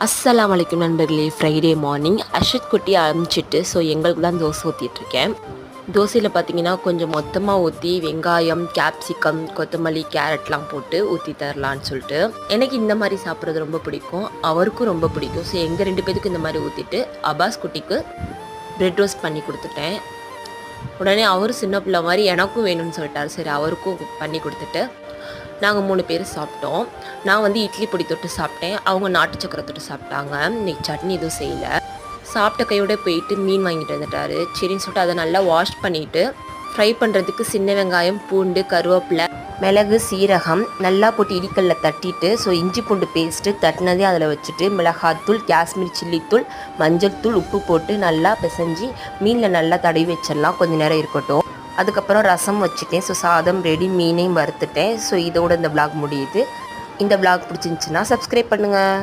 அஸ்ஸலாமு அலைக்கும் நண்பர்களே. ஃப்ரைடே மார்னிங் அஷத் குட்டி அனுப்பிச்சிட்டு எங்களுக்கு தான் தோசை ஊற்றிட்டுருக்கேன். தோசையில் பார்த்தீங்கன்னா கொஞ்சம் மொத்தமாக ஊற்றி வெங்காயம், கேப்சிகம், கொத்தமல்லி, கேரட்லாம் போட்டு ஊற்றி தரலான்னு சொல்லிட்டு. எனக்கு இந்த மாதிரி சாப்பிட்றது ரொம்ப பிடிக்கும், அவருக்கும் ரொம்ப பிடிக்கும். எங்கள் 2 பேத்துக்கும் இந்த மாதிரி ஊற்றிட்டு அபாஸ் குட்டிக்கு ப்ரெட் ரோஸ்ட் பண்ணி கொடுத்துட்டேன். உடனே அவரும் சின்ன பிள்ளை மாதிரி எனக்கும் வேணும்னு சொல்லிட்டார். சரி அவருக்கும் பண்ணி கொடுத்துட்டு நாங்கள் 3 பேர் சாப்பிட்டோம். நான் இட்லி பொடி தொட்டு சாப்பிட்டேன், அவங்க நாட்டு சக்கரை தொட்டு சாப்பிட்டாங்க. இன்னைக்கு சட்னி எதுவும் செய்யலை. சாப்பிட்ட கையோட போயிட்டு மீன் வாங்கிட்டு வந்துட்டார். சரின்னு சொல்லிட்டு அதை நல்லா வாஷ் பண்ணிவிட்டு ஃப்ரை பண்ணுறதுக்கு சின்ன வெங்காயம், பூண்டு, கருவேப்பிலை, மிளகு, சீரகம் நல்லா போட்டு இடிக்கல்ல தட்டிட்டு இஞ்சி பூண்டு பேஸ்ட்டு தட்டினதே அதில் வச்சுட்டு மிளகாத்தூள், காஷ்மீர் சில்லித்தூள், மஞ்சள் தூள், உப்பு போட்டு நல்லா பிசைஞ்சு மீனில் நல்லா தடவி வச்சிடலாம். கொஞ்சம் நேரம் இருக்கட்டும். அதுக்கப்புறம் ரசம் வச்சுட்டேன். சாதம் ரெடி, மீனையும் வறுத்துட்டேன். இதோட இந்த விளாக் முடியுது. இந்த விளாக் பிடிச்சிருந்துச்சின்னா சப்ஸ்கிரைப் பண்ணுங்கள்.